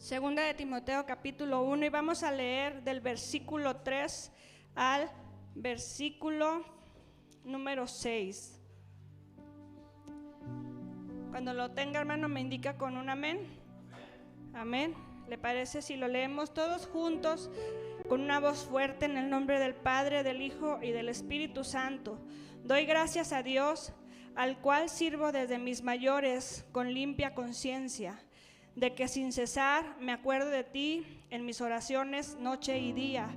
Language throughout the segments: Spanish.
Segunda de Timoteo capítulo 1 y vamos a leer del versículo 3 al versículo número 6. Cuando lo tenga, hermano, me indica con un amén. Amén. ¿Le parece si lo leemos todos juntos con una voz fuerte en el nombre del Padre, del Hijo y del Espíritu Santo? Doy gracias a Dios, al cual sirvo desde mis mayores con limpia conciencia, de que sin cesar me acuerdo de ti en mis oraciones noche y día,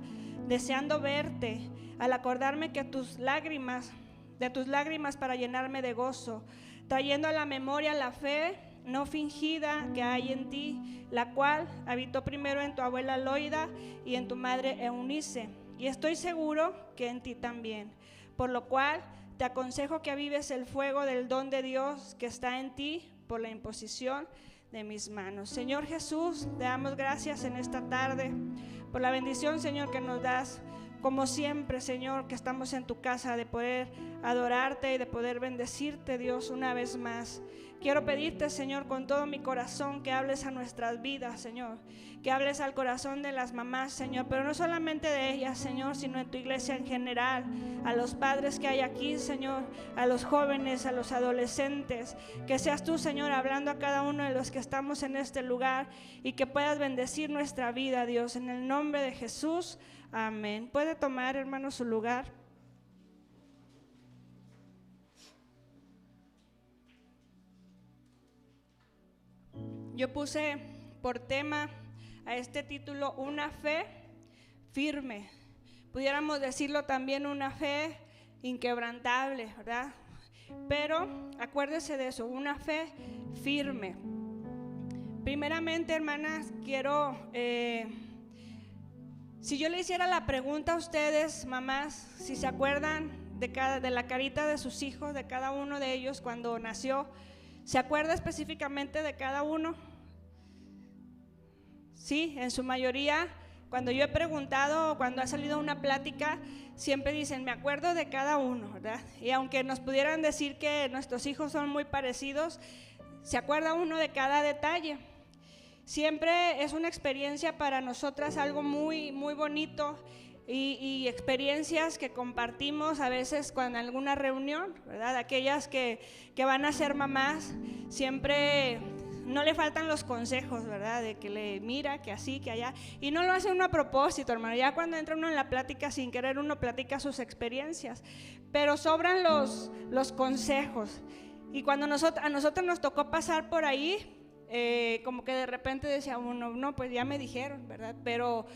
deseando verte, al acordarme que de tus lágrimas para llenarme de gozo, trayendo a la memoria la fe no fingida que hay en ti, la cual habitó primero en tu abuela Loida y en tu madre Eunice, y estoy seguro que en ti también, por lo cual te aconsejo que avives el fuego del don de Dios que está en ti por la imposición de mis manos. Señor Jesús, te damos gracias en esta tarde por la bendición, Señor, que nos das, como siempre, Señor, que estamos en tu casa, de poder adorarte y de poder bendecirte, Dios, una vez más. Quiero pedirte, Señor, con todo mi corazón, que hables a nuestras vidas, Señor, que hables al corazón de las mamás, Señor, pero no solamente de ellas, Señor, sino en tu iglesia en general, a los padres que hay aquí, Señor, a los jóvenes, a los adolescentes, que seas tú, Señor, hablando a cada uno de los que estamos en este lugar y que puedas bendecir nuestra vida, Dios, en el nombre de Jesús, amén. Puede tomar, hermano, su lugar. Yo puse por tema a este título una fe firme. Pudiéramos decirlo también una fe inquebrantable, ¿verdad? Pero acuérdese de eso, una fe firme. Primeramente, hermanas, quiero, si yo le hiciera la pregunta a ustedes, mamás, si se acuerdan de la carita de sus hijos, de cada uno de ellos cuando nació, ¿se acuerda específicamente de cada uno? Sí, en su mayoría, cuando yo he preguntado o cuando ha salido una plática, siempre dicen, me acuerdo de cada uno, ¿verdad? Y aunque nos pudieran decir que nuestros hijos son muy parecidos, se acuerda uno de cada detalle. Siempre es una experiencia para nosotras, algo muy, muy bonito y experiencias que compartimos a veces cuando en alguna reunión, ¿verdad? Aquellas que van a ser mamás, siempre no le faltan los consejos, ¿verdad? De que le mira, que así, que allá. Y no lo hace uno a propósito, hermano. Ya cuando entra uno en la plática, sin querer, uno platica sus experiencias. Pero sobran los consejos. Y cuando a nosotros nos tocó pasar por ahí, como que de repente decía uno, no, pues ya me dijeron, ¿verdad? Pero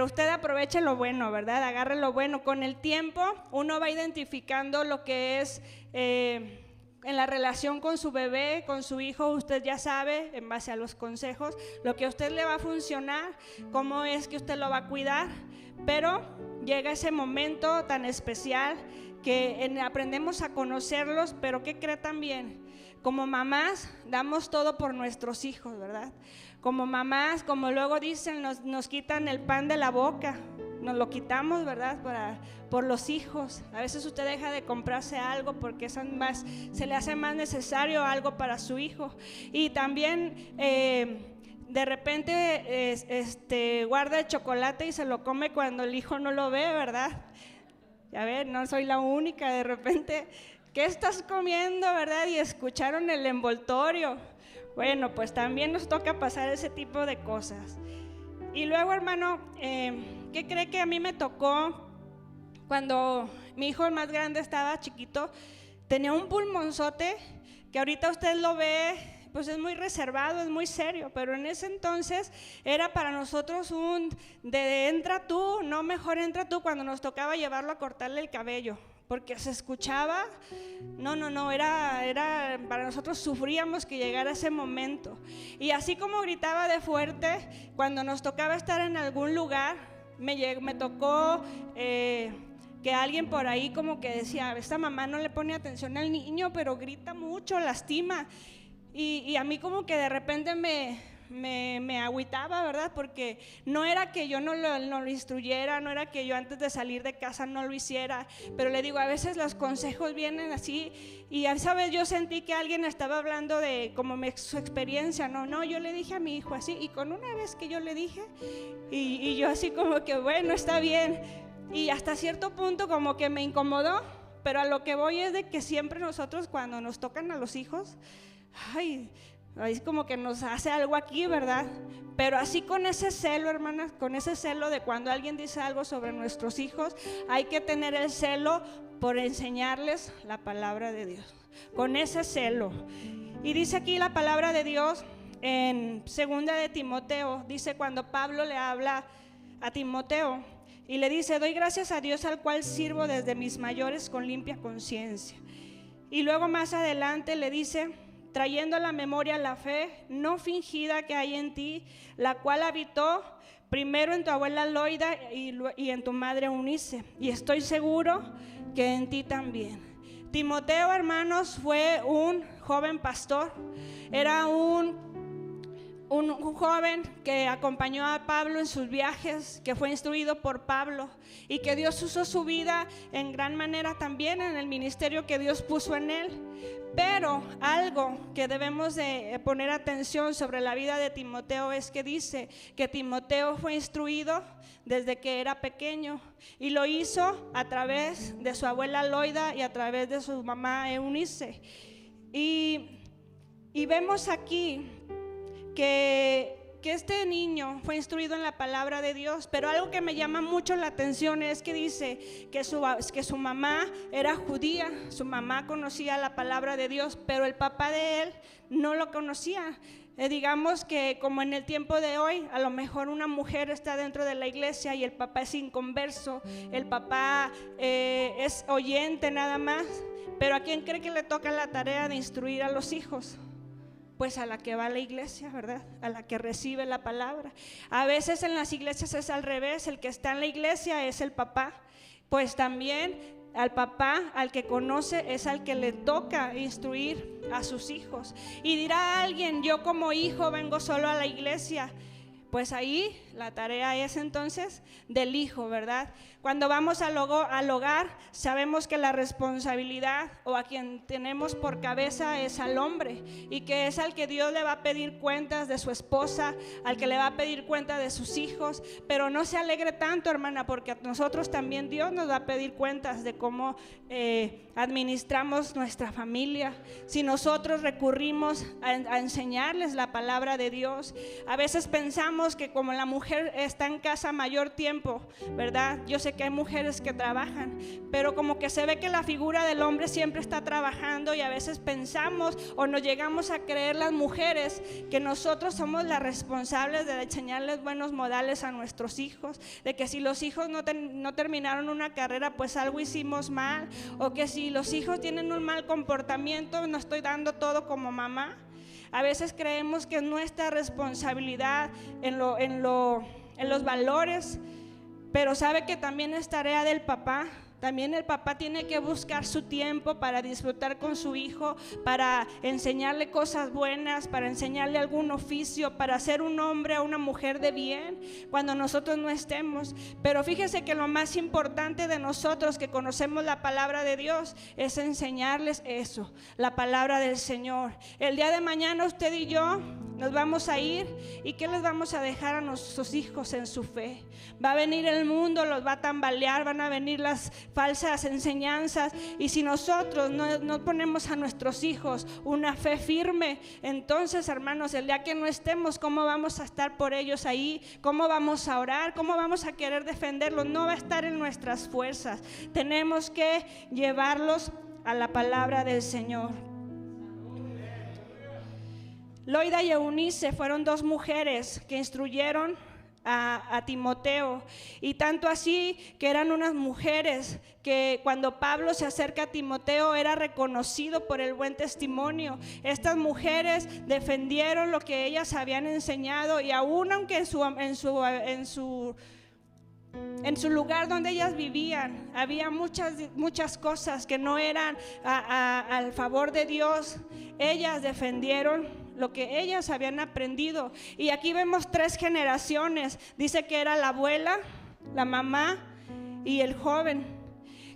usted aproveche lo bueno, ¿verdad? Agarre lo bueno. Con el tiempo uno va identificando lo que es en la relación con su bebé, con su hijo. Usted ya sabe, en base a los consejos, lo que a usted le va a funcionar, cómo es que usted lo va a cuidar. Pero llega ese momento tan especial que aprendemos a conocerlos, pero ¿qué cree también? Como mamás damos todo por nuestros hijos, ¿verdad? Como mamás, como luego dicen, nos quitan el pan de la boca, nos lo quitamos, ¿verdad? Por los hijos. A veces usted deja de comprarse algo porque se le hace más necesario algo para su hijo. Y también de repente guarda el chocolate y se lo come cuando el hijo no lo ve, ¿verdad? Ya ven, no soy la única. De repente, ¿qué estás comiendo, verdad? Y escucharon el envoltorio. Bueno, pues también nos toca pasar ese tipo de cosas. Y luego, hermano, ¿qué cree que a mí me tocó cuando mi hijo el más grande estaba chiquito? Tenía un pulmonzote que ahorita usted lo ve, pues es muy reservado, es muy serio, pero en ese entonces era para nosotros de entra tú, no, mejor entra tú, cuando nos tocaba llevarlo a cortarle el cabello, porque se escuchaba, era para nosotros, sufríamos que llegara ese momento. Y así como gritaba de fuerte, cuando nos tocaba estar en algún lugar, me tocó que alguien por ahí como que decía, esta mamá no le pone atención al niño, pero grita mucho, lastima. Y a mí como que de repente me agüitaba, ¿verdad? Porque no era que yo no lo instruyera, no era que yo antes de salir de casa no lo hiciera, pero le digo, a veces los consejos vienen así, y a esa vez yo sentí que alguien estaba hablando de como su experiencia, no, yo le dije a mi hijo así, y con una vez que yo le dije, y yo así como que bueno, está bien, y hasta cierto punto como que me incomodó, pero a lo que voy es de que siempre nosotros cuando nos tocan a los hijos, es como que nos hace algo aquí, ¿verdad? Pero así con ese celo, hermanas, con ese celo de cuando alguien dice algo sobre nuestros hijos, hay que tener el celo por enseñarles la palabra de Dios, con ese celo. Y dice aquí la palabra de Dios en 2 de Timoteo, dice cuando Pablo le habla a Timoteo y le dice, doy gracias a Dios al cual sirvo desde mis mayores con limpia conciencia. Y luego más adelante le dice, trayendo a la memoria la fe no fingida que hay en ti, la cual habitó primero en tu abuela Loida y en tu madre Eunice, y estoy seguro que en ti también. Timoteo, hermanos, fue un joven pastor, era un joven que acompañó a Pablo en sus viajes, que fue instruido por Pablo y que Dios usó su vida en gran manera también en el ministerio que Dios puso en él. Pero algo que debemos de poner atención sobre la vida de Timoteo es que dice que Timoteo fue instruido desde que era pequeño y lo hizo a través de su abuela Loida y a través de su mamá Eunice. Y vemos aquí que este niño fue instruido en la palabra de Dios, pero algo que me llama mucho la atención es que dice que su mamá era judía, su mamá conocía la palabra de Dios, pero el papá de él no lo conocía. Digamos que como en el tiempo de hoy, a lo mejor una mujer está dentro de la iglesia y el papá es inconverso, el papá es oyente nada más, pero ¿a quién cree que le toca la tarea de instruir a los hijos? Pues a la que va a la iglesia, ¿verdad? A la que recibe la palabra. A veces en las iglesias es al revés, el que está en la iglesia es el papá, pues también al papá, al que conoce, es al que le toca instruir a sus hijos. Y dirá alguien, yo como hijo vengo solo a la iglesia. Pues ahí la tarea es entonces del hijo, ¿verdad? Cuando vamos al hogar, sabemos que la responsabilidad o a quien tenemos por cabeza es al hombre y que es al que Dios le va a pedir cuentas de su esposa, al que le va a pedir cuenta de sus hijos, pero no se alegre tanto, hermana, porque a nosotros también Dios nos va a pedir cuentas de cómo administramos nuestra familia, si nosotros recurrimos a enseñarles la palabra de Dios. A veces pensamos que como la mujer está en casa mayor tiempo, ¿verdad? Yo sé que hay mujeres que trabajan, pero como que se ve que la figura del hombre siempre está trabajando y a veces pensamos o nos llegamos a creer las mujeres que nosotros somos las responsables de enseñarles buenos modales a nuestros hijos, de que si los hijos no terminaron una carrera, pues algo hicimos mal, o que si los hijos tienen un mal comportamiento, no estoy dando todo como mamá. A veces creemos que es nuestra responsabilidad en los valores, pero sabe que también es tarea del papá. También el papá tiene que buscar su tiempo para disfrutar con su hijo, para enseñarle cosas buenas, para enseñarle algún oficio, para ser un hombre o una mujer de bien cuando nosotros no estemos. Pero fíjese que lo más importante de nosotros que conocemos la palabra de Dios es enseñarles eso, la palabra del Señor. El día de mañana usted y yo nos vamos a ir, ¿y qué les vamos a dejar a nuestros hijos en su fe? Va a venir el mundo, los va a tambalear, van a venir las falsas enseñanzas, y si nosotros no ponemos a nuestros hijos una fe firme, entonces, hermanos, el día que no estemos, ¿cómo vamos a estar por ellos ahí? ¿Cómo vamos a orar? ¿Cómo vamos a querer defenderlos? No va a estar en nuestras fuerzas. Tenemos que llevarlos a la palabra del Señor. Loida y Eunice fueron dos mujeres que instruyeron a Timoteo, y tanto así que eran unas mujeres que cuando Pablo se acerca a Timoteo era reconocido por el buen testimonio. Estas mujeres defendieron lo que ellas habían enseñado, y aún aunque en su lugar donde ellas vivían había muchas cosas que no eran al favor de Dios, ellas defendieron lo que ellas habían aprendido. Y aquí vemos 3 generaciones. Dice que era la abuela, la mamá y el joven.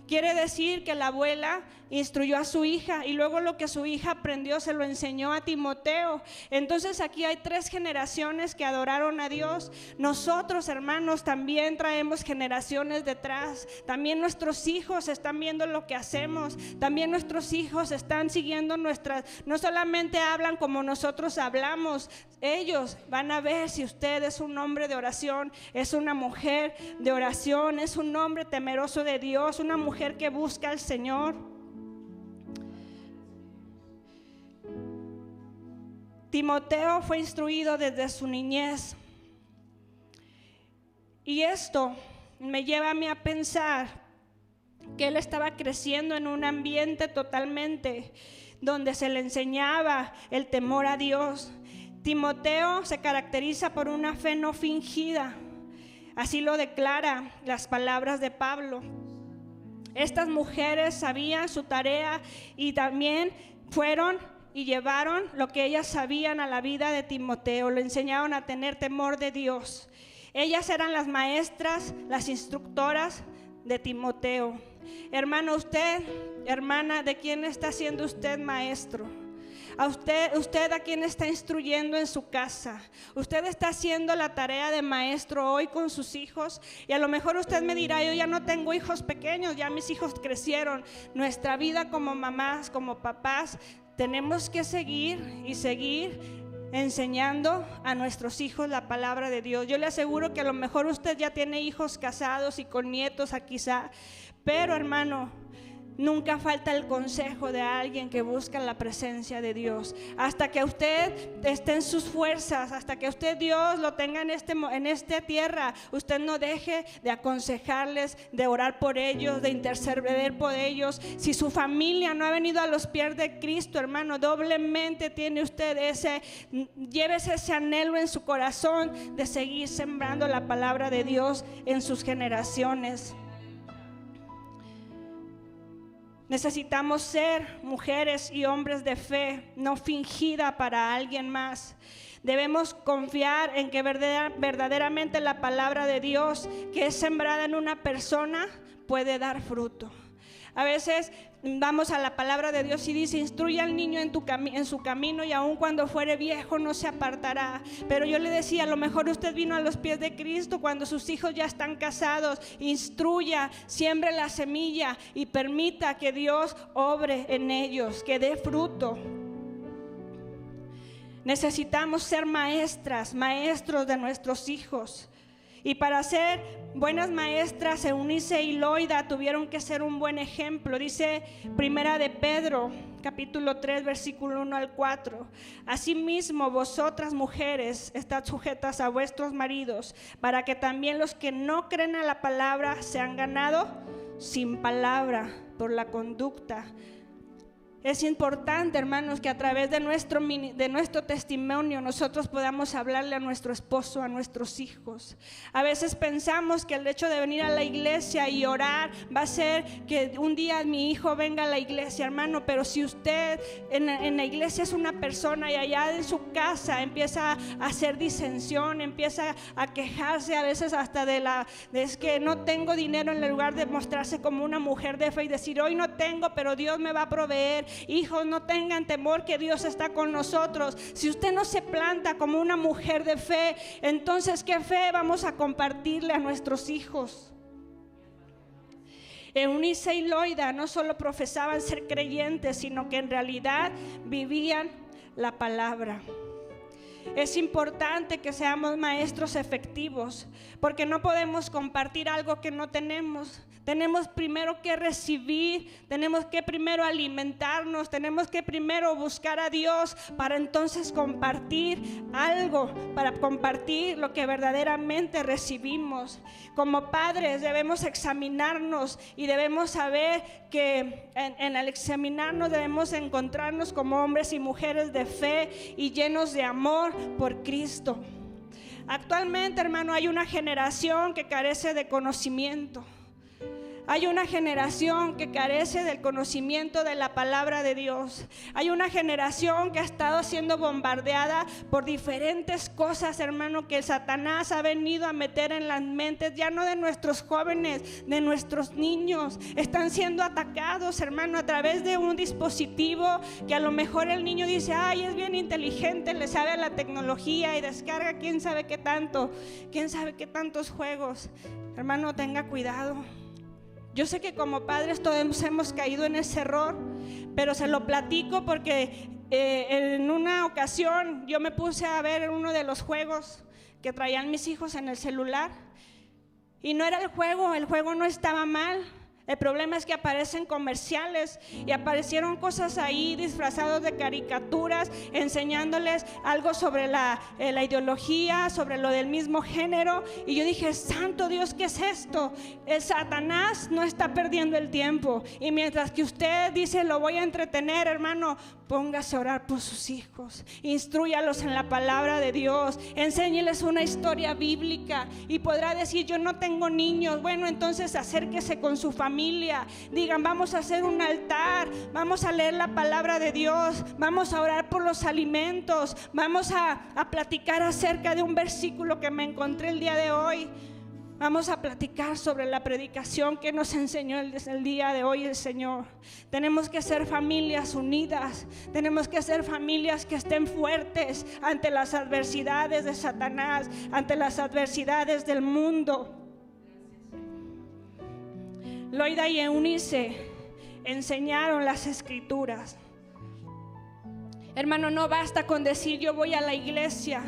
Quiere decir que la abuela instruyó a su hija y luego lo que su hija aprendió se lo enseñó a Timoteo. Entonces aquí hay 3 generaciones que adoraron a Dios. Nosotros, hermanos, también traemos generaciones detrás. También nuestros hijos están viendo lo que hacemos. También nuestros hijos están siguiendo no solamente hablan como nosotros hablamos. Ellos van a ver si usted es un hombre de oración, es una mujer de oración, es un hombre temeroso de Dios, una mujer que busca al Señor. Timoteo fue instruido desde su niñez. Y esto me lleva a mí a pensar que él estaba creciendo en un ambiente totalmente donde se le enseñaba el temor a Dios. Timoteo se caracteriza por una fe no fingida. Así lo declara las palabras de Pablo. Estas mujeres sabían su tarea y también fueron y llevaron lo que ellas sabían a la vida de Timoteo. Lo enseñaron a tener temor de Dios. Ellas eran las maestras, las instructoras de Timoteo. Hermano, usted, hermana, ¿de quién está siendo usted maestro? Usted a quién está instruyendo en su casa. Usted está haciendo la tarea de maestro hoy con sus hijos. Y a lo mejor usted me dirá: yo ya no tengo hijos pequeños, ya mis hijos crecieron. Nuestra vida como mamás, como papás, tenemos que seguir enseñando a nuestros hijos la palabra de Dios. Yo le aseguro que a lo mejor usted ya tiene hijos casados y con nietos quizá, pero hermano, nunca falta el consejo de alguien que busca la presencia de Dios. Hasta que usted esté en sus fuerzas, hasta que usted Dios lo tenga en esta tierra, usted no deje de aconsejarles, de orar por ellos, de interceder por ellos. Si su familia no ha venido a los pies de Cristo, hermano, doblemente tiene usted llévese ese anhelo en su corazón de seguir sembrando la palabra de Dios en sus generaciones. Necesitamos ser mujeres y hombres de fe, no fingida para alguien más. Debemos confiar en que verdaderamente la palabra de Dios que es sembrada en una persona puede dar fruto. A veces vamos a la palabra de Dios y dice: instruye al niño en su camino y aun cuando fuere viejo no se apartará. Pero yo le decía, a lo mejor usted vino a los pies de Cristo cuando sus hijos ya están casados. Instruya, siembre la semilla y permita que Dios obre en ellos, que dé fruto. Necesitamos ser maestras, maestros de nuestros hijos. Y para ser buenas maestras, Eunice y Loida tuvieron que ser un buen ejemplo. Dice Primera de Pedro, capítulo 3, versículo 1 al 4. Asimismo, vosotras mujeres, estad sujetas a vuestros maridos, para que también los que no creen a la palabra sean ganados sin palabra por la conducta. Es importante, hermanos, que a través de nuestro testimonio nosotros podamos hablarle a nuestro esposo, a nuestros hijos. A veces pensamos que el hecho de venir a la iglesia y orar va a ser que un día mi hijo venga a la iglesia, hermano, pero si usted en la iglesia es una persona y allá en su casa empieza a hacer disensión, empieza a quejarse a veces hasta es que no tengo dinero, en lugar de mostrarse como una mujer de fe y decir: hoy no tengo, pero Dios me va a proveer. Hijos, no tengan temor, que Dios está con nosotros. Si usted no se planta como una mujer de fe, entonces ¿qué fe vamos a compartirle a nuestros hijos? Eunice y Loida no solo profesaban ser creyentes, sino que en realidad vivían la palabra. Es importante que seamos maestros efectivos, porque no podemos compartir algo que no tenemos. Tenemos primero que recibir, tenemos que primero alimentarnos, tenemos que primero buscar a Dios para entonces compartir algo, para compartir lo que verdaderamente recibimos. Como padres debemos examinarnos y debemos saber que en el examinarnos debemos encontrarnos como hombres y mujeres de fe y llenos de amor por Cristo. Actualmente, hermano, hay una generación que carece de conocimiento. Hay una generación que carece del conocimiento de la palabra de Dios. Hay una generación que ha estado siendo bombardeada por diferentes cosas, hermano, que el Satanás ha venido a meter en las mentes, ya no de nuestros jóvenes, de nuestros niños. Están siendo atacados, hermano, a través de un dispositivo que a lo mejor el niño dice, ay, es bien inteligente, le sabe a la tecnología y descarga quién sabe qué tanto, quién sabe qué tantos juegos. Hermano, tenga cuidado. Yo sé que como padres todos hemos caído en ese error, pero se lo platico porque en una ocasión yo me puse a ver uno de los juegos que traían mis hijos en el celular y no era el juego no estaba mal. El problema es que aparecen comerciales y aparecieron cosas ahí disfrazados de caricaturas, enseñándoles algo sobre la ideología, sobre lo del mismo género. Y yo dije, santo Dios, ¿qué es esto? El Satanás no está perdiendo el tiempo. Y mientras que usted dice, lo voy a entretener, hermano, póngase a orar por sus hijos, instrúyalos en la palabra de Dios, enséñeles una historia bíblica. Y podrá decir, yo no tengo niños. Bueno, entonces acérquese con su familia, digan, vamos a hacer un altar, vamos a leer la palabra de Dios, vamos a orar por los alimentos, vamos a platicar acerca de un versículo que me encontré el día de hoy. Vamos a platicar sobre la predicación que nos enseñó el día de hoy el Señor. Tenemos que ser familias unidas. Tenemos que ser familias que estén fuertes ante las adversidades de Satanás, ante las adversidades del mundo. Loida y Eunice enseñaron las escrituras. Hermano, no basta con decir yo voy a la iglesia.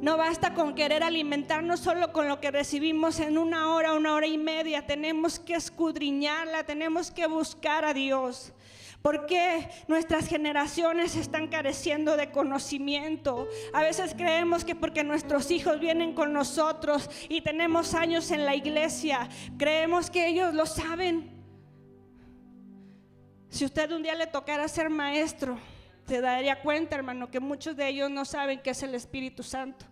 No basta con querer alimentarnos solo con lo que recibimos en una hora y media. Tenemos que escudriñarla, tenemos que buscar a Dios. ¿Por qué nuestras generaciones están careciendo de conocimiento? A veces creemos que porque nuestros hijos vienen con nosotros y tenemos años en la iglesia, creemos que ellos lo saben. Si usted un día le tocara ser maestro, se daría cuenta, hermano, que muchos de ellos no saben qué es el Espíritu Santo.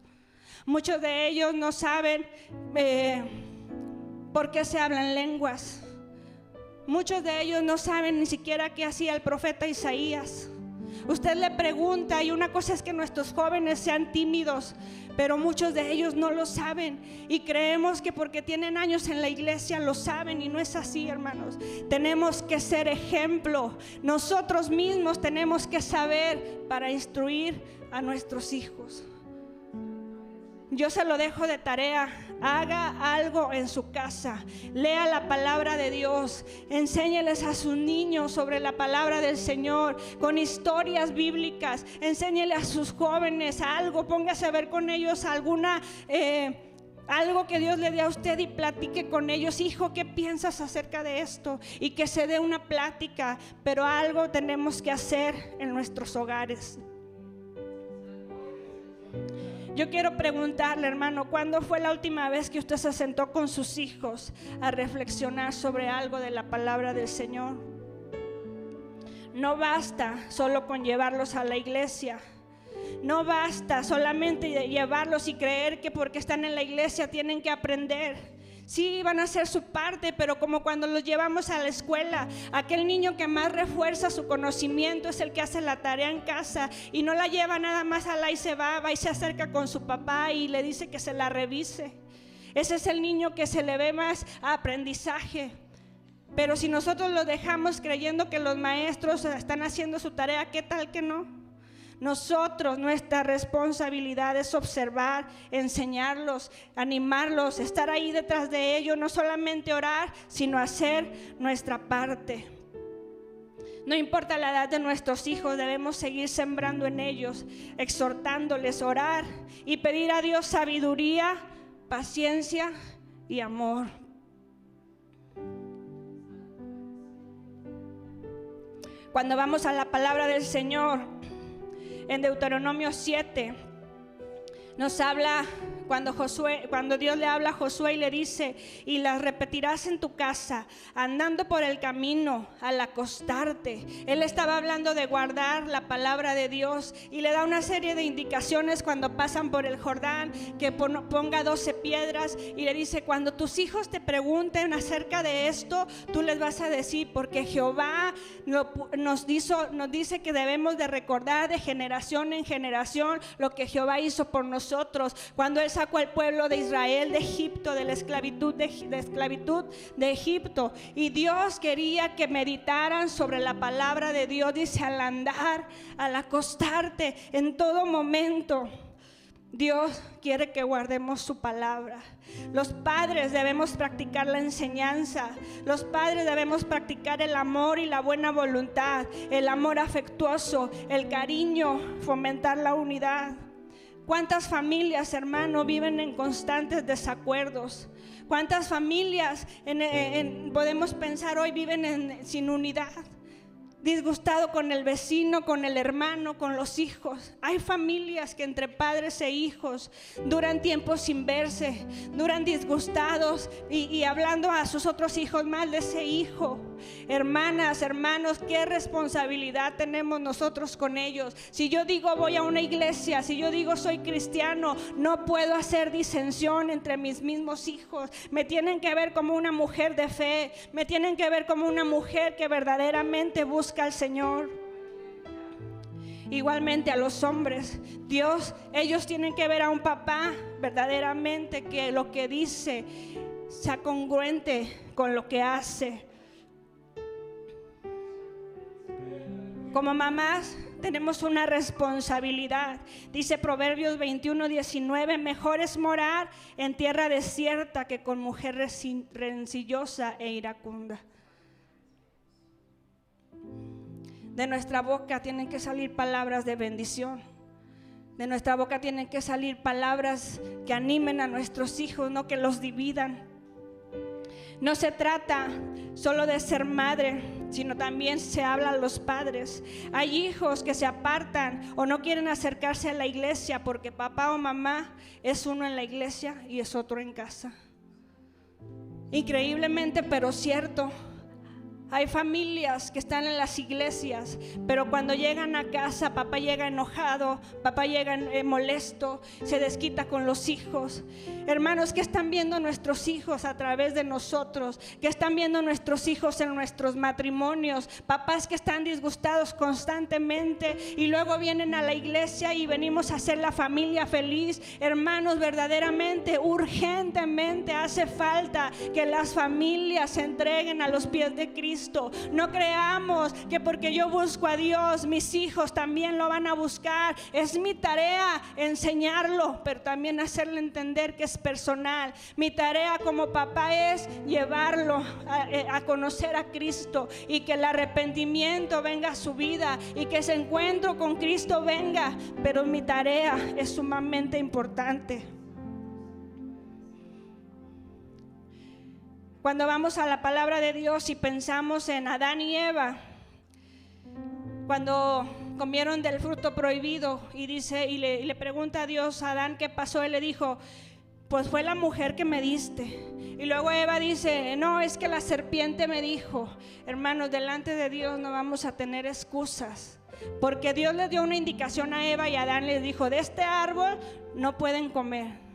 Muchos de ellos no saben por qué se hablan lenguas. Muchos de ellos no saben ni siquiera qué hacía el profeta Isaías. Usted le pregunta, y una cosa es que nuestros jóvenes sean tímidos, pero muchos de ellos no lo saben y creemos que porque tienen años en la iglesia lo saben, y no es así, hermanos. Tenemos que ser ejemplo. Nosotros mismos tenemos que saber para instruir a nuestros hijos. Yo se lo dejo de tarea. Haga algo en su casa, lea la palabra de Dios, enséñeles a sus niños sobre la palabra del Señor con historias bíblicas, enséñele a sus jóvenes algo, póngase a ver con ellos algo que Dios le dé a usted y platique con ellos. Hijo, ¿qué piensas acerca de esto? Y que se dé una plática, pero algo tenemos que hacer en nuestros hogares. Yo quiero preguntarle, hermano, ¿cuándo fue la última vez que usted se sentó con sus hijos a reflexionar sobre algo de la palabra del Señor? No basta solo con llevarlos a la iglesia. No basta solamente llevarlos y creer que porque están en la iglesia tienen que aprender. Sí, van a hacer su parte, pero como cuando los llevamos a la escuela, aquel niño que más refuerza su conocimiento es el que hace la tarea en casa y no la lleva nada más a la y se va y se acerca con su papá y le dice que se la revise. Ese es el niño que se le ve más aprendizaje. Pero si nosotros lo dejamos creyendo que los maestros están haciendo su tarea, ¿qué tal que no? Nosotros, nuestra responsabilidad es observar, enseñarlos, animarlos, estar ahí detrás de ellos, no solamente orar, sino hacer nuestra parte. No importa la edad de nuestros hijos, debemos seguir sembrando en ellos, exhortándoles, orar y pedir a Dios sabiduría, paciencia y amor. Cuando vamos a la palabra del Señor, en Deuteronomio 7 nos habla cuando Dios le habla a Josué y le dice: y las repetirás en tu casa, andando por el camino, al acostarte. Él estaba hablando de guardar la palabra de Dios, y le da una serie de indicaciones cuando pasan por el Jordán, que ponga 12 piedras, y le dice: cuando tus hijos te pregunten acerca de esto, tú les vas a decir, porque Jehová nos dice que debemos de recordar de generación en generación lo que Jehová hizo por nosotros cuando Él sacó al pueblo de Israel de Egipto, de la esclavitud de Egipto. Y Dios quería que meditaran sobre la palabra de Dios. Dice: al andar, al acostarte, en todo momento. Dios quiere que guardemos su palabra. Los padres debemos practicar la enseñanza. Los padres debemos practicar el amor y la buena voluntad, el amor afectuoso, el cariño, fomentar la unidad. ¿Cuántas familias, hermano, viven en constantes desacuerdos? ¿Cuántas familias podemos pensar hoy viven sin unidad? Disgustado con el vecino, con el hermano, con los hijos. Hay familias que entre padres e hijos duran tiempo sin verse, duran disgustados y hablando a sus otros hijos mal de ese hijo. Hermanas, hermanos, qué responsabilidad tenemos nosotros con ellos. Si yo digo voy a una iglesia, si yo digo soy cristiano, no puedo hacer disensión entre mis mismos hijos. Me tienen que ver como una mujer de fe, me tienen que ver como una mujer que verdaderamente busca al Señor. Igualmente a los hombres, ellos tienen que ver a un papá verdaderamente que lo que dice sea congruente con lo que hace. Como mamás tenemos una responsabilidad. Dice Proverbios 21:19: mejor es morar en tierra desierta que con mujer rencillosa e iracunda. De nuestra boca tienen que salir palabras de bendición. De nuestra boca tienen que salir palabras que animen a nuestros hijos, no que los dividan. No se trata solo de ser madre, sino también se habla a los padres. Hay hijos que se apartan o no quieren acercarse a la iglesia porque papá o mamá es uno en la iglesia y es otro en casa. Increíblemente, pero cierto, hay familias que están en las iglesias, pero cuando llegan a casa, papá llega enojado, papá llega molesto, se desquita con los hijos. Hermanos, ¿qué están viendo nuestros hijos a través de nosotros? ¿Qué están viendo nuestros hijos en nuestros matrimonios? Papás que están disgustados constantemente y luego vienen a la iglesia y venimos a hacer la familia feliz. Hermanos, verdaderamente, urgentemente hace falta que las familias se entreguen a los pies de Cristo. No creamos que porque yo busco a Dios, mis hijos también lo van a buscar. Es mi tarea enseñarlo, pero también hacerle entender que es personal. Mi tarea como papá es llevarlo a conocer a Cristo y que el arrepentimiento venga a su vida y que ese encuentro con Cristo venga, pero mi tarea es sumamente importante. Cuando vamos a la palabra de Dios y pensamos en Adán y Eva, cuando comieron del fruto prohibido y le pregunta a Dios a Adán qué pasó, él le dijo: pues fue la mujer que me diste. Y luego Eva dice: no, es que la serpiente me dijo. Hermanos, delante de Dios no vamos a tener excusas, porque Dios les dio una indicación a Eva y a Adán les dijo: de este árbol no pueden comer.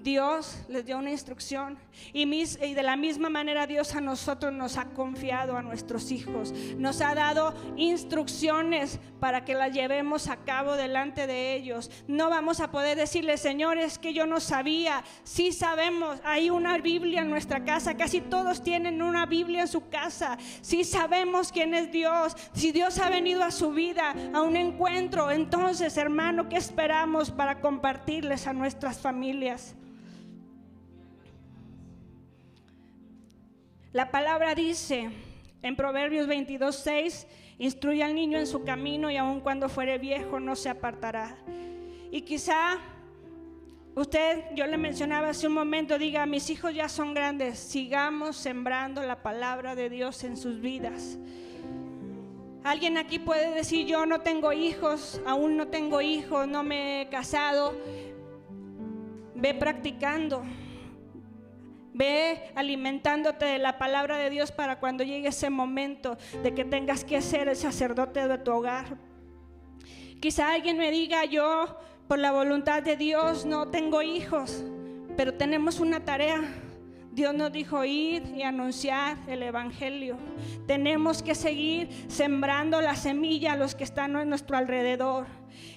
Dios les dio una instrucción y de la misma manera Dios a nosotros nos ha confiado a nuestros hijos, nos ha dado instrucciones para que las llevemos a cabo delante de ellos. No vamos a poder decirles: Señor, es que yo no sabía. Sí sabemos, hay una Biblia en nuestra casa, casi todos tienen una Biblia en su casa. Sí sabemos quién es Dios. Si Dios ha venido a su vida a un encuentro, entonces, hermano, ¿qué esperamos para compartirles a nuestras familias? La palabra dice en Proverbios 22:6: instruye al niño en su camino y aun cuando fuere viejo no se apartará. Y quizá yo le mencionaba hace un momento, diga: mis hijos ya son grandes. Sigamos sembrando la palabra de Dios en sus vidas. Alguien aquí puede decir: yo no tengo hijos, aún no tengo hijos, no me he casado. ve practicando, ve alimentándote de la palabra de Dios para cuando llegue ese momento de que tengas que ser el sacerdote de tu hogar. Quizá alguien me diga: yo por la voluntad de Dios no tengo hijos, pero tenemos una tarea. Dios nos dijo ir y anunciar el evangelio. Tenemos que seguir sembrando la semilla a los que están a nuestro alrededor.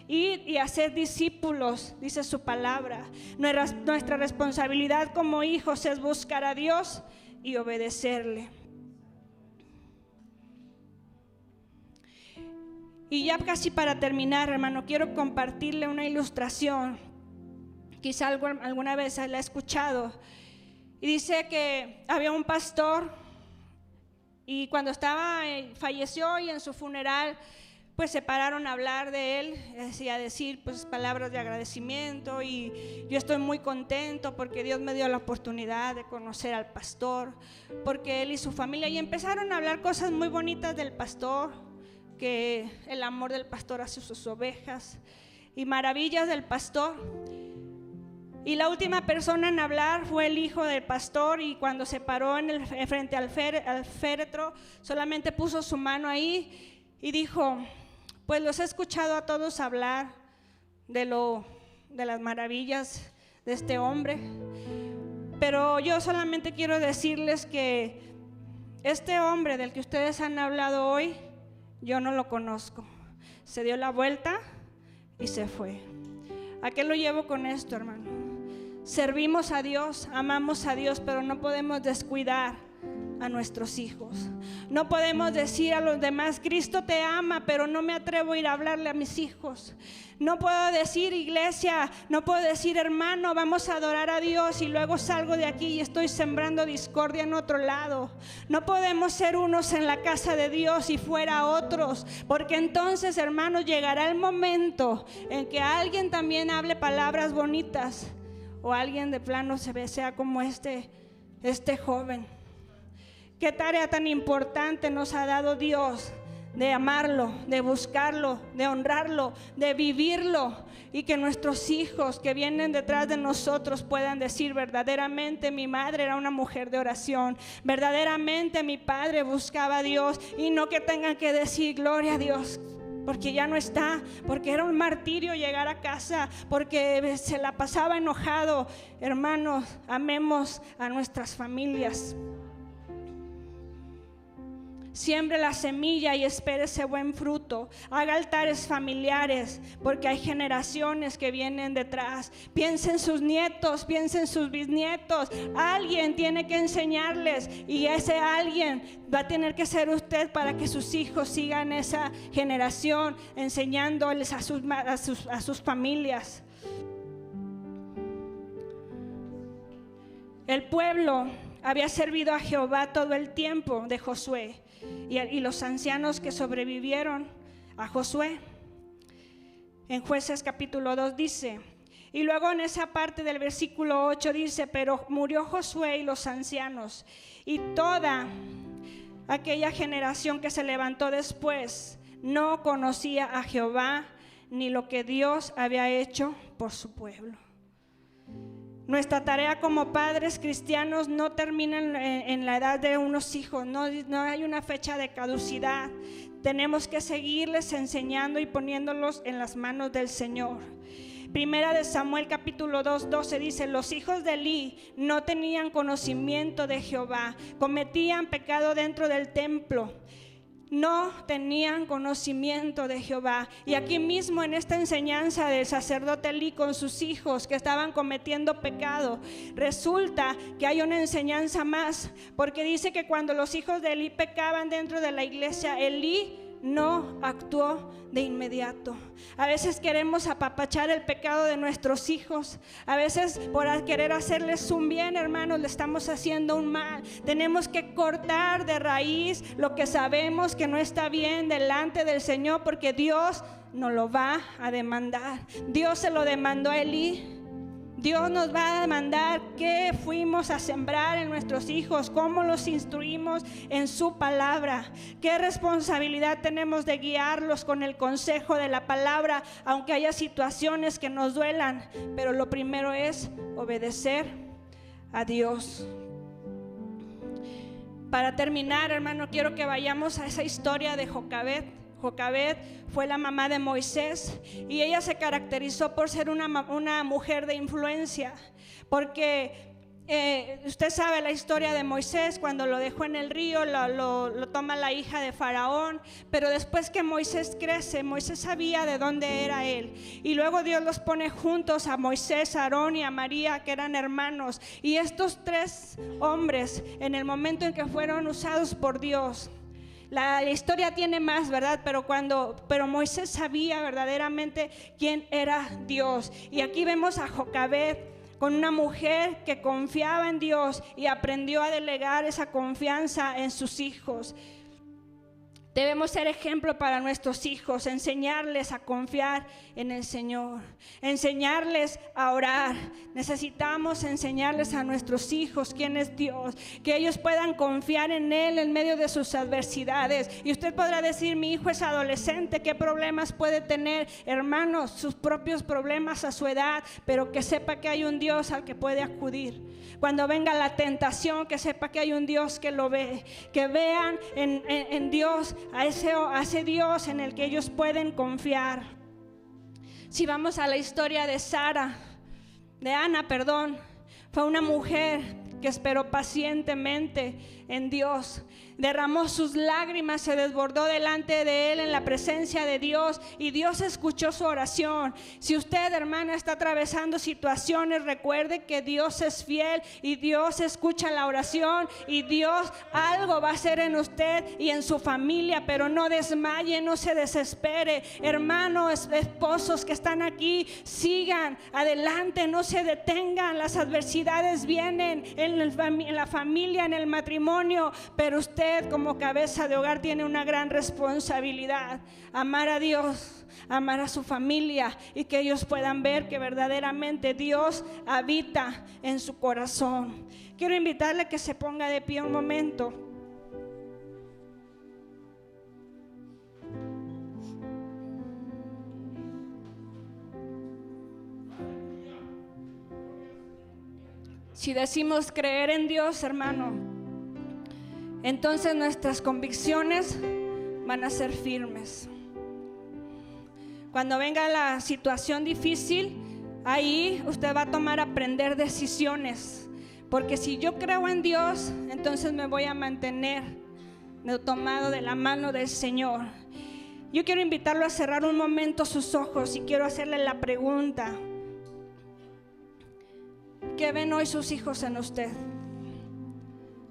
Ir y hacer discípulos, dice su palabra. Nuestra responsabilidad como hijos es buscar a Dios y obedecerle. Y ya casi para terminar, hermano, quiero compartirle una ilustración. Quizá alguna vez la he escuchado. Y dice que había un pastor y cuando falleció y en su funeral, pues se pararon a hablar de él, y a decir pues palabras de agradecimiento, y yo estoy muy contento porque Dios me dio la oportunidad de conocer al pastor, porque él y su familia, y empezaron a hablar cosas muy bonitas del pastor, que el amor del pastor hacia sus ovejas y maravillas del pastor. Y la última persona en hablar fue el hijo del pastor, y cuando se paró frente al féretro, solamente puso su mano ahí y dijo: pues los he escuchado a todos hablar de las maravillas de este hombre, pero yo solamente quiero decirles que este hombre del que ustedes han hablado hoy, yo no lo conozco. Se dio la vuelta y se fue. ¿A qué lo llevo con esto, hermano? Servimos a Dios, amamos a Dios, pero no podemos descuidar a nuestros hijos. No podemos decir a los demás: Cristo te ama, pero no me atrevo a ir a hablarle a mis hijos. No puedo decir: iglesia, no puedo decir: hermano, vamos a adorar a Dios, y luego salgo de aquí y estoy sembrando discordia en otro lado. No podemos ser unos en la casa de Dios y fuera otros, porque entonces, hermanos, llegará el momento en que alguien también hable palabras bonitas, o alguien de plano sea como este joven. Qué tarea tan importante nos ha dado Dios de amarlo, de buscarlo, de honrarlo, de vivirlo, y que nuestros hijos que vienen detrás de nosotros puedan decir: verdaderamente mi madre era una mujer de oración, verdaderamente mi padre buscaba a Dios, y no que tengan que decir: gloria a Dios, porque ya no está, porque era un martirio llegar a casa, porque se la pasaba enojado. Hermanos, amemos a nuestras familias. Siembre la semilla y espere ese buen fruto. Haga altares familiares, porque hay generaciones que vienen detrás. Piensa en sus nietos, piensa en sus bisnietos. Alguien tiene que enseñarles, y ese alguien va a tener que ser usted, para que sus hijos sigan esa generación, enseñándoles a sus familias. El pueblo había servido a Jehová todo el tiempo de Josué y los ancianos que sobrevivieron a Josué. En Jueces capítulo 2 dice, y luego en esa parte del versículo 8 dice: pero murió Josué y los ancianos y toda aquella generación que se levantó después no conocía a Jehová ni lo que Dios había hecho por su pueblo. Nuestra tarea como padres cristianos no termina en la edad de unos hijos, no hay una fecha de caducidad. Tenemos que seguirles enseñando y poniéndolos en las manos del Señor. Primera de Samuel capítulo 2:12 dice: los hijos de Elí no tenían conocimiento de Jehová, cometían pecado dentro del templo. No tenían conocimiento de Jehová. Y aquí mismo en esta enseñanza del sacerdote Elí con sus hijos que estaban cometiendo pecado, resulta que hay una enseñanza más, porque dice que cuando los hijos de Elí pecaban dentro de la iglesia, Elí no actuó de inmediato. A veces queremos apapachar el pecado de nuestros hijos. A veces por querer hacerles un bien, hermanos, le estamos haciendo un mal. Tenemos que cortar de raíz lo que sabemos que no está bien delante del Señor, porque Dios nos lo va a demandar. Dios se lo demandó a Elí. Dios nos va a demandar qué fuimos a sembrar en nuestros hijos, cómo los instruimos en su palabra, qué responsabilidad tenemos de guiarlos con el consejo de la palabra, aunque haya situaciones que nos duelan, pero lo primero es obedecer a Dios. Para terminar, hermano, quiero que vayamos a esa historia de Jocabed. Jocabed fue la mamá de Moisés y ella se caracterizó por ser una mujer de influencia, porque usted sabe la historia de Moisés. Cuando lo dejó en el río, lo toma la hija de Faraón, pero después que Moisés crece, Moisés sabía de dónde era él, y luego Dios los pone juntos, a Moisés, a Aarón y a María, que eran hermanos, y estos tres hombres, en el momento en que fueron usados por Dios, la historia tiene más, ¿verdad? Pero Moisés sabía verdaderamente quién era Dios. Y aquí vemos a Jocabed con una mujer que confiaba en Dios y aprendió a delegar esa confianza en sus hijos. Debemos ser ejemplo para nuestros hijos, enseñarles a confiar en el Señor, enseñarles a orar. Necesitamos enseñarles a nuestros hijos quién es Dios, que ellos puedan confiar en Él en medio de sus adversidades. Y usted podrá decir: mi hijo es adolescente, ¿qué problemas puede tener? Hermanos, sus propios problemas a su edad, pero que sepa que hay un Dios al que puede acudir. Cuando venga la tentación, que sepa que hay un Dios que lo ve, que vean en Dios, a ese Dios en el que ellos pueden confiar. Si vamos a la historia de Ana, fue una mujer que esperó pacientemente en Dios, derramó sus lágrimas, se desbordó delante de él en la presencia de Dios, y Dios escuchó su oración. Si usted, hermana, está atravesando situaciones, recuerde que Dios es fiel y Dios escucha la oración, y Dios algo va a hacer en usted y en su familia. Pero no desmaye, no se desespere. Hermanos, esposos que están aquí, sigan adelante, no se detengan. Las adversidades vienen en la familia, en el matrimonio, pero usted como cabeza de hogar tiene una gran responsabilidad: amar a Dios, amar a su familia, y que ellos puedan ver que verdaderamente Dios habita en su corazón. Quiero invitarle a que se ponga de pie un momento. Si decimos creer en Dios, hermano, entonces nuestras convicciones van a ser firmes. Cuando venga la situación difícil, ahí usted va a aprender decisiones. Porque si yo creo en Dios, entonces me voy a mantener tomado de la mano del Señor. Yo quiero invitarlo a cerrar un momento sus ojos y quiero hacerle la pregunta: ¿qué ven hoy sus hijos en usted?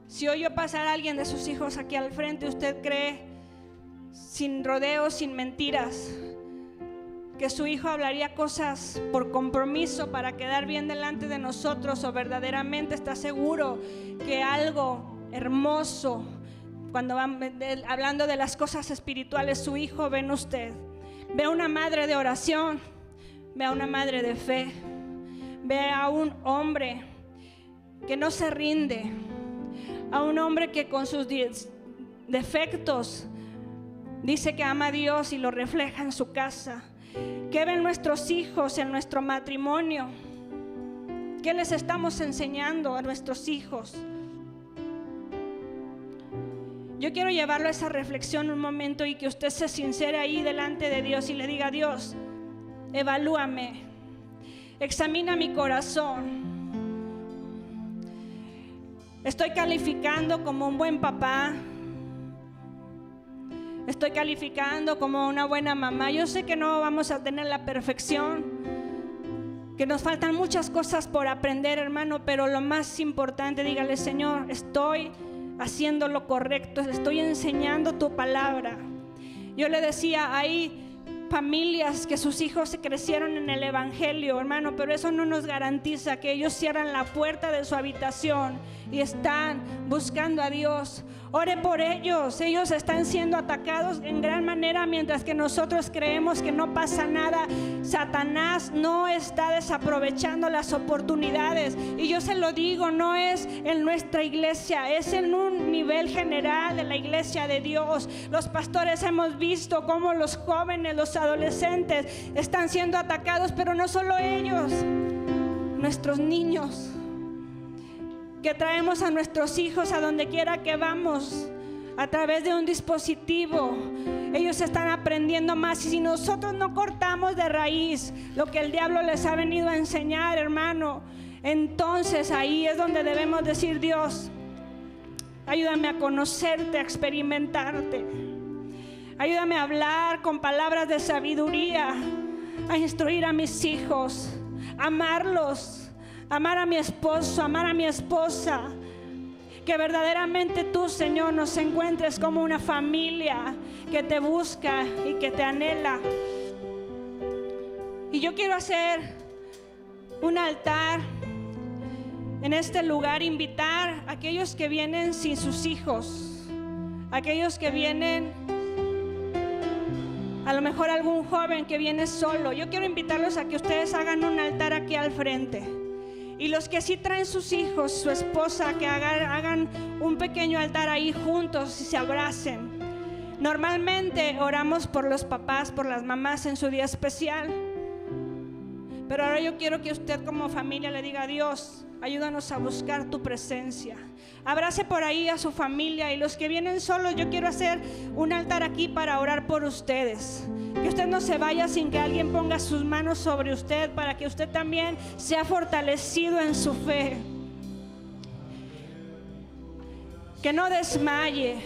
Si hoy yo pasara a alguien de sus hijos aquí al frente, ¿usted cree, sin rodeos, sin mentiras, que su hijo hablaría cosas por compromiso para quedar bien delante de nosotros, o verdaderamente está seguro que algo hermoso, cuando van hablando de las cosas espirituales, su hijo ve en usted? Ve a una madre de oración, ve a una madre de fe, ve a un hombre que no se rinde, a un hombre que con sus defectos dice que ama a Dios y lo refleja en su casa. ¿Qué ven nuestros hijos en nuestro matrimonio? ¿Qué les estamos enseñando a nuestros hijos? Yo quiero llevarlo a esa reflexión un momento, y que usted se sincere ahí delante de Dios y le diga: Dios, evalúame, examina mi corazón. Estoy calificando como un buen papá, estoy calificando como una buena mamá. Yo sé que no vamos a tener la perfección, que nos faltan muchas cosas por aprender, hermano, pero lo más importante, dígale: Señor, estoy haciendo lo correcto, estoy enseñando tu palabra. Yo le decía ahí, familias que sus hijos se crecieron en el evangelio, hermano, pero eso no nos garantiza que ellos cierran la puerta de su habitación y están buscando a Dios. Ore por ellos. Ellos están siendo atacados en gran manera, mientras que nosotros creemos que no pasa nada. Satanás no está desaprovechando las oportunidades, y yo se lo digo, no es en nuestra iglesia, es en un nivel general de la iglesia de Dios. Los pastores hemos visto cómo los jóvenes, los adolescentes están siendo atacados, pero no solo ellos, nuestros niños, que traemos a nuestros hijos a donde quiera que vamos a través de un dispositivo. Ellos están aprendiendo más, y si nosotros no cortamos de raíz lo que el diablo les ha venido a enseñar, hermano, entonces ahí es donde debemos decir: Dios, ayúdame a conocerte, a experimentarte. Ayúdame a hablar con palabras de sabiduría, a instruir a mis hijos, a amarlos, amar a mi esposo, amar a mi esposa. Que verdaderamente tú, Señor, nos encuentres como una familia que te busca y que te anhela. Y yo quiero hacer un altar en este lugar, invitar a aquellos que vienen sin sus hijos, aquellos que vienen, a lo mejor algún joven que viene solo. Yo quiero invitarlos a que ustedes hagan un altar aquí al frente. Y los que sí traen sus hijos, su esposa, que hagan un pequeño altar ahí juntos y se abracen. Normalmente oramos por los papás, por las mamás en su día especial. Pero ahora yo quiero que usted como familia le diga: Dios, ayúdanos a buscar tu presencia. Abrace por ahí a su familia, y los que vienen solos, yo quiero hacer un altar aquí para orar por ustedes. Que usted no se vaya sin que alguien ponga sus manos sobre usted, para que usted también sea fortalecido en su fe. Que no desmaye.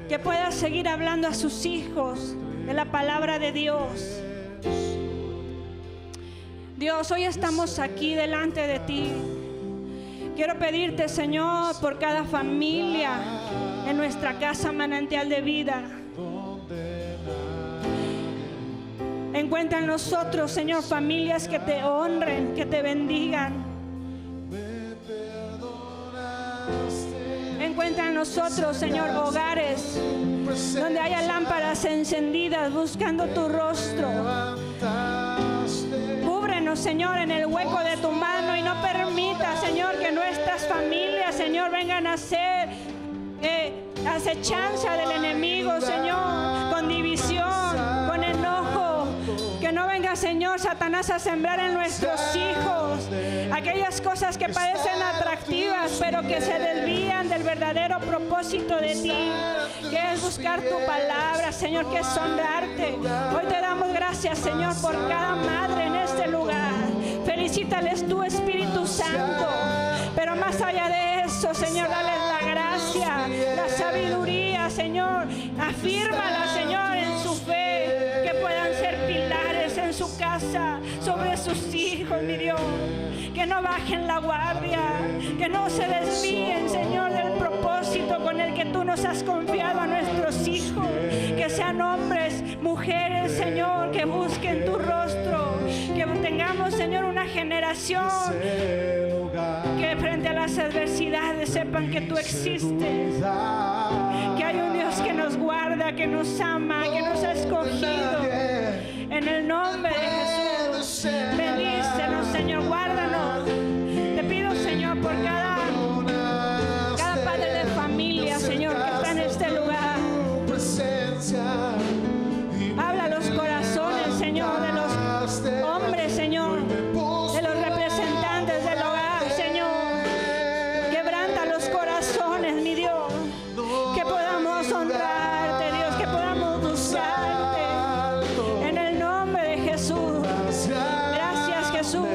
Que pueda seguir hablando a sus hijos de la palabra de Dios. Dios, hoy estamos aquí delante de ti. Quiero pedirte, Señor, por cada familia en nuestra casa Manantial de Vida. Encuentra en nosotros, Señor, familias que te honren, que te bendigan. Encuentra en nosotros, Señor, hogares donde haya lámparas encendidas buscando tu rostro. Cúbrenos, Señor, en el hueco de tu mano, y no permita, Señor, que nuestras familias, Señor, vengan a ser acechanza del enemigo, Señor, con división, con enojo. Que no venga, Señor, Satanás a sembrar en nuestros hijos aquellas cosas que parecen atractivas, pero que se desvían del verdadero propósito de ti, que es buscar tu palabra, Señor, que es honrarte. Hoy te damos gracias, Señor, por cada madre en este lugar. Felicítales tu Espíritu Santo, pero más allá de eso, Señor, dales la gracia, la sabiduría, Señor. Afírmala, Señor, en su fe, que puedan ser pilares en su casa, sobre sus hijos, mi Dios. Que no bajen la guardia, que no se desvíen, Señor, del propósito con el que tú nos has confiado a nuestros hijos. Que sean hombres, mujeres, Señor, que busquen tu rostro. Que tengamos, Señor, una generación que frente a las adversidades sepan que tú existes. Que hay un Dios que nos guarda, que nos ama, que nos ha escogido. En el nombre de Jesús, bendícenos, Señor, guárdanos. Te pido, Señor, por cada padre de familia, Señor, que está en este lugar. Habla a los corazones, Señor, de los hombres, Señor, de los representantes del hogar, Señor. Quebranta los corazones, mi Dios. Que podamos honrarte, Dios, que podamos buscarte. En el nombre de Jesús. Gracias, Jesús,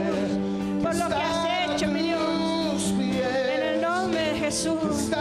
por lo que has hecho, mi Dios. En el nombre de Jesús.